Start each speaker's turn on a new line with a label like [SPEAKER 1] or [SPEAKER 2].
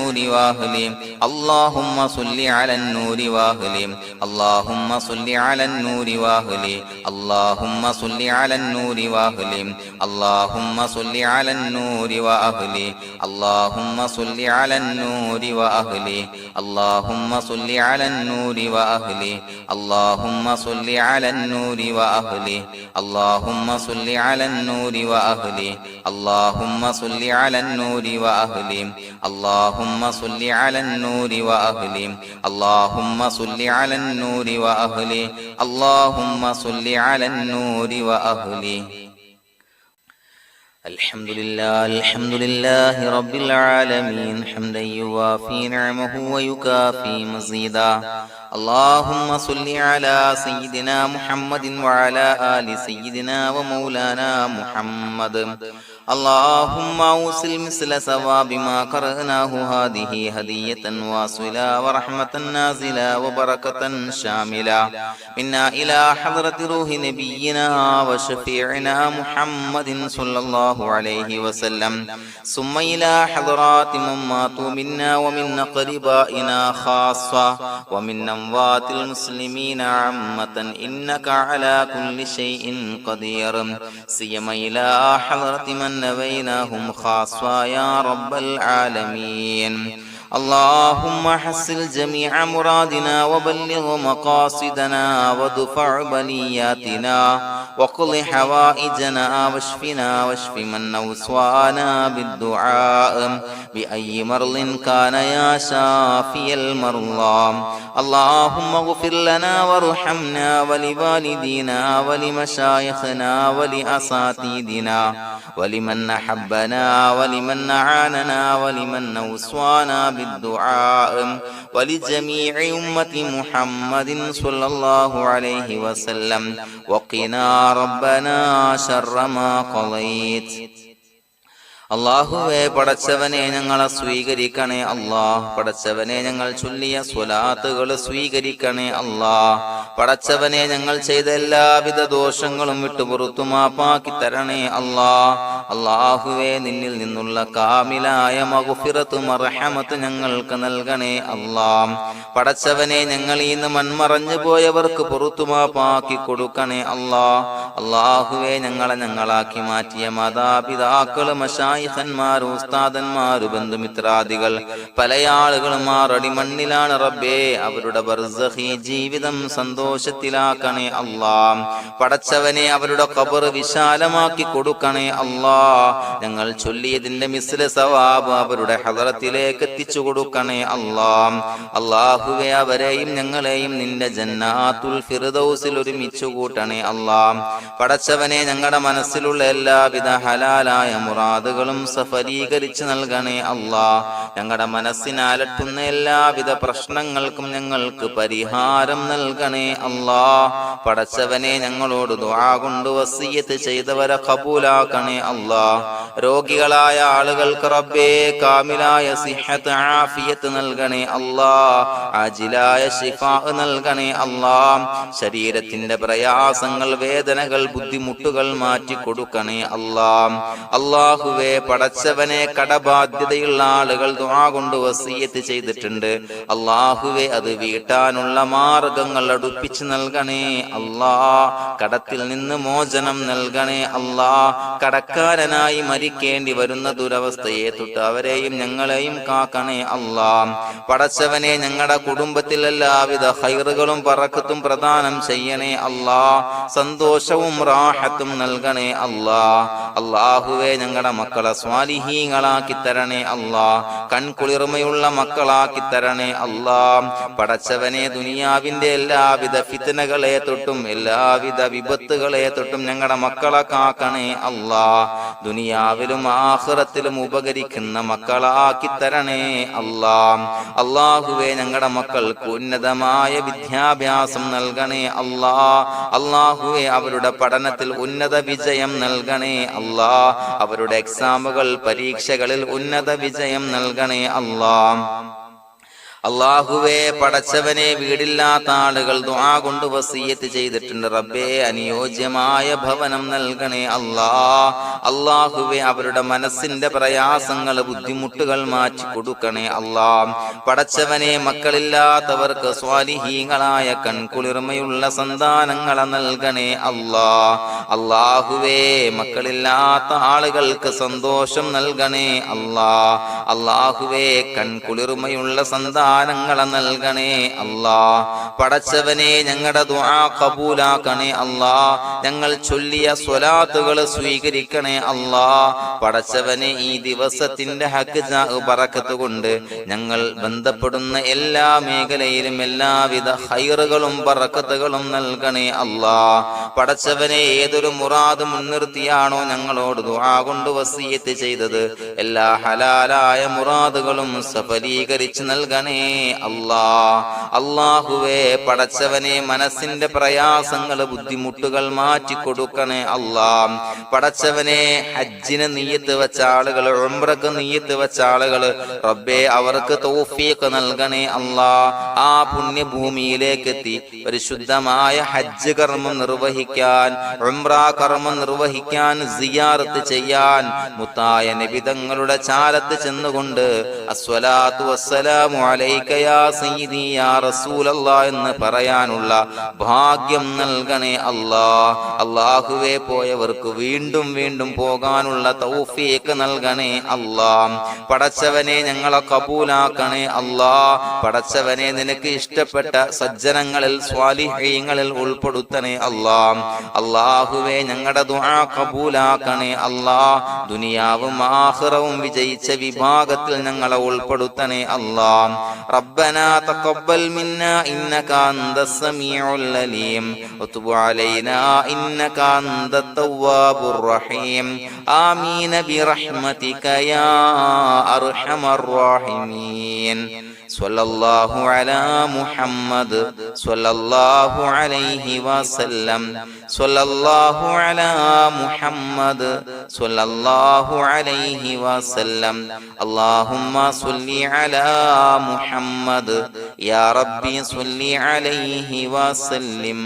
[SPEAKER 1] النور وأهله اللهم صل على النور وأهله اللهم صل على النور وأهله اللهم صل على النور وأهله اللهم صل على النور وأهله اللهم صل على النور وأهله اللهم صل على النور وأهله اللهم صل على النور وأهله اللهم صل على النور وأهله اللهم صل على النور وأهله اللهم صل على النور وأهله اللهم صل على النور وأهله اللهم صل على النور وأهله الحمد لله رب العالمين حمدا يوافي نعمه ويكافي مزيدا اللهم صل على سيدنا محمد وعلى آل سيدنا ومولانا محمد اللهم أوصل مثل ثواب ما قرأناه هذه هدية واصلة ورحمة نازلة وبركة شاملة منا إلى حضرة روح نبينا وشفيعنا محمد صلى الله عليه وسلم ثم إلى حضرات من ماتوا منا ومن أقربائنا خاصة ومن أموات المسلمين عامة إنك على كل شيء قدير سيما إلى حضرة من نبيناهم خاصة يا رب العالمين اللهم حصل جميع مرادنا وبلغ مقاصدنا ودفع بلياتنا وقض حوائجنا واشفنا واشف من أوصانا بالدعاء بأي مرض كان يا شافي المرضى اللهم اغفر لنا وارحمنا ولوالدينا ولمشايخنا ولأساتذتنا ولمن أحبنا ولمن أعاننا ولمن أوصانا بالدعاء ولجميع أمة محمد صلى الله عليه وسلم وقنا ربنا شر ما قضيت അല്ലാഹുവേ പടച്ചവനെ ഞങ്ങളെ സ്വീകരിക്കണേ അല്ലാഹ് പടച്ചവനെ ഞങ്ങൾ ചൊല്ലിയ സ്വലാത്തുകൾ സ്വീകരിക്കണേ അല്ലാഹ് പടച്ചവനെ ഞങ്ങൾ ചെയ്ത എല്ലാവിധ ദോഷങ്ങളും വിട്ടുപുറത്തു മാപ്പാക്കി തരണേ അല്ലാഹ് അല്ലാഹുവേ നിന്നിൽ നിന്നുള്ള കാമിലായ മഗ്ഫിറത്തും റഹ്മത്ത് ഞങ്ങൾക്ക് നൽകണേ അല്ലാഹ് പടച്ചവനെ ഞങ്ങൾ ഇന്ന് മൺമറഞ്ഞു പോയവർക്ക് പുറത്തു മാപ്പാക്കി കൊടുക്കണേ അല്ലാഹ് അല്ലാഹുവേ ഞങ്ങളാക്കി മാറ്റിയ മാതാപിതാക്കൾ ഖന്മാർ ഉസ്താദന്മാർ ബന്ധുമിത്രാദികൾ പല ആളുകളും ആറടി മണ്ണിലാണ് റബ്ബേ അവരുടെ ബർസഖി ജീവിതം സന്തോഷത്തിലാക്കണേ അല്ലാഹ് പടച്ചവനെ അവരുടെ ഖബർ വിശാലമാക്കി കൊടുക്കണേ അല്ലാഹ് ഞങ്ങൾ ചൊല്ലിയതിന്റെ മിസ്ല സവാബ് അവരുടെ ഹദറത്തിലേക്ക് എത്തിച്ചു കൊടുക്കണേ അല്ലാഹ് അല്ലാഹുവേ അവരെയും ഞങ്ങളെയും നിന്റെ ജന്നാത്തുൽ ഫിർദൗസിൽ ഒരുമിച്ചു കൂട്ടണേ അല്ലാഹ് പടച്ചവനെ ഞങ്ങളുടെ മനസ്സിലുള്ള എല്ലാവിധ ഹലാലായ മുറാദുകളും സഫലീകരിച്ച് നൽകണേ അല്ലാഹ് ഞങ്ങളുടെ മനസ്സിനെ അലട്ടുന്ന എല്ലാവിധ പ്രശ്നങ്ങൾക്കും ഞങ്ങൾക്ക് പരിഹാരം നൽകണേ അല്ലാഹ് പടച്ചവനെ ഞങ്ങളോട് ദുആ കൊണ്ട് വസിയ്യത്ത് ചെയ്തവരെ ഖബൂലാക്കണേ അല്ലാഹ് രോഗികളായ ആളുകൾക്ക് റബ്ബേ കാമിലായ സിഹത്ത് ആഫിയത്ത് നൽകണേ അല്ലാഹ് ആജിലായ ശിഫാ നൽകണേ അല്ലാഹ് ശരീരത്തിന്റെ പ്രയാസങ്ങൾ വേദനകൾ ബുദ്ധിമുട്ടുകൾ മാറ്റി കൊടുക്കണേ അല്ലാഹ് അല്ലാഹുവേ പടച്ചവനെ കടബാധ്യതയുള്ള ആളുകൾ ദുആ കൊണ്ട് വസിയ്യത്ത് ചെയ്തിട്ടുണ്ട് അല്ലാഹുവേ അത് വീട്ടാനുള്ള മാർഗങ്ങൾ അടുപ്പിച്ച് നൽകണേ അല്ലാഹ് കടത്തിൽ നിന്ന് മോചനം നൽകണേ അല്ലാഹ് കടക്കാരനായി മരിക്കേണ്ടി വരുന്ന ദുരവസ്ഥയെ തൊട്ട് അവരെയും ഞങ്ങളെയും കാക്കണേ അല്ലാഹ് പടച്ചവനെ ഞങ്ങളുടെ കുടുംബത്തിൽ എല്ലാവിധ ഖൈറുകളും ബറക്കത്തും പ്രദാനം ചെയ്യണേ അല്ലാഹ് സന്തോഷവും റാഹത്തും നൽകണേ അല്ലാഹ് അല്ലാഹുവേ ഞങ്ങളുടെ മക്കളെ സ്വാലിഹീങ്ങളാക്കി തരണേ അല്ലാഹ് കൺകുളിർമയുള്ള മക്കളാക്കി തരണേ അല്ലാഹ് പടച്ചവനെ ദുനിയാവിന്റെ എല്ലാവിധ ഫിത്നകളെ തൊട്ടും എല്ലാവിധ വിപത്തുകളെ തൊട്ടും ഞങ്ങളുടെ മക്കളെ കാക്കണേ അല്ലാഹ് ദുനിയാവിലും ആഖിറത്തിലും ഉപകരിക്കുന്ന മക്കളാക്കി തരണേ അല്ലാഹ് അല്ലാഹുവേ ഞങ്ങളുടെ മക്കൾക്ക് ഉന്നതമായ വിദ്യാഭ്യാസം നൽകണേ അല്ലാഹ് അല്ലാഹുവേ അവരുടെ പഠനത്തിൽ ഉന്നത വിജയം നൽകണേ അല്ലാഹ് അവരുടെ എക്സാമുകൾ പരീക്ഷകളിൽ ഉന്നത വിജയം നൽകണേ അല്ലാഹ് അല്ലാഹുവേ പടച്ചവനെ വീടില്ലാത്ത ആളുകൾ ദുആ കൊണ്ട് വസിയത്ത് ചെയ്തിട്ടുണ്ട്. റബ്ബേ അനുയോജ്യമായ ഭവനം നൽകണേ അല്ലാ. അല്ലാഹുവേ അവരുടെ മനസ്സിന്റെ പ്രയാസങ്ങൾ ബുദ്ധിമുട്ടുകൾ മാറ്റി കൊടുക്കണേ അല്ലാ. പടച്ചവനെ മക്കളില്ലാത്തവർക്ക് സ്വാലിഹീങ്ങളായ കൺകുളിർമയുള്ള സന്താനങ്ങളെ നൽകണേ അല്ലാ. അല്ലാഹുവേ മക്കളില്ലാത്ത ആളുകൾക്ക് സന്തോഷം നൽകണേ അല്ലാ. അല്ലാഹുവേ കൺകുളിർമയുള്ള സന്താനങ്ങളെ നൽകണേ അല്ലാ. പടച്ചവനെ ഞങ്ങളുടെ ദുആ ഖബൂലാക്കണേ അല്ലാ. ഞങ്ങൾ ചൊല്ലിയ സ്വലാത്തുകൾ സ്വീകരിക്കണേ അല്ലാ. പടച്ചവനെ ഈ ദിവസത്തിന്റെ ഹക്ക് ബറക്കത്ത് കൊണ്ട് ഞങ്ങൾ ബന്ധപ്പെടുന്ന എല്ലാ മേഖലയിലും എല്ലാവിധ ഖൈറുകളും ബറക്കത്തുകളും നൽകണേ അല്ലാ. പടച്ചവനെ ഏതൊരു മുറാദ് മുൻനിർത്തിയാണോ ഞങ്ങളോട് ദുആ കൊണ്ട് വസിയത്ത് ചെയ്തത് എല്ലാ ഹലാലായ മുറാദുകളും സഫലീകരിച്ച് നൽകണേ അല്ലാ. അല്ലാഹുവേ പടച്ചവനെ മനസ്സിന്റെ പ്രയാസങ്ങൾ ബുദ്ധിമുട്ടുകൾ മാറ്റി കൊടുക്കണേ അല്ലാ. പടച്ചവനെ ഹജ്ജിന് നിയ്യത്ത് വെച്ച ആളുകൾ, ഉംറക്ക് നിയ്യത്ത് വെച്ച ആളുകൾ റബ്ബേ അവർക്ക് തൗഫീഖ് നൽകണേ അല്ലാ. ആ പുണ്യഭൂമിയിലേക്ക് എത്തി പരിശുദ്ധമായ ഹജ്ജ് കർമ്മം നിർവഹിക്കാൻ, ഉംറ കർമ്മം നിർവഹിക്കാൻ, സിയാറത്ത് ചെയ്യാൻ മുത്തായ നബി തങ്ങളുടെ ചാരത്ത് ചെന്നുകൊണ്ട് അസ്സലാത്തു വസ്സലാമു അലൈക യാ സയ്യിദി യാ റസൂലല്ലാഹ് എന്ന് പറയാനുള്ള ഭാഗ്യം നൽകണേ അല്ലാ. അല്ലാഹുവേ പോയവർക്ക് വീണ്ടും വീണ്ടും പോകാനുള്ള തൗഫീഖ് നൽകണേ അല്ലാ. പടച്ചവനെ ഞങ്ങളെ കബൂലാക്കണേ അല്ലാ. പടച്ചവനെ നിനക്ക് ഇഷ്ടപ്പെട്ട സജ്ജനങ്ങളിൽ സ്വാലിഹീങ്ങളിൽ ഉൾപ്പെടുത്തണേ അല്ലാ. അല്ലാഹുവേ ഞങ്ങളുടെ ദുആ കബൂലാക്കണേ അല്ലാ. ദുനിയാവും ആഖിറവും വിജയിച്ച വിഭാഗത്തിൽ ഞങ്ങളെ ഉൾപ്പെടുത്തണേ അല്ലാ. റബ്ബനാ തഖബ്ബൽ മിന്നാ ഇന്നക അൻതസ് സമീഉൽ അലീം വതുബ് അലൈനാ ഇന്നക അൻതത് തവ്വാബുർ റഹീം. ആമീൻ ബിറഹ്മതിക യാ അർഹമർ റഹീമീൻ. സ്വല്ലല്ലാഹു അലാ മുഹമ്മദ് സ്വല്ലല്ലാഹു അലൈഹി വസല്ലം. സ്വല്ലല്ലാഹു അലാ മുഹമ്മദ് സ്വല്ലല്ലാഹു അലൈഹി വസല്ലം. അല്ലാഹുമ്മ സ്വല്ലി അലാ മുഹമ്മദ് യാ റബ്ബി സ്വല്ലി അലൈഹി വസല്ലം.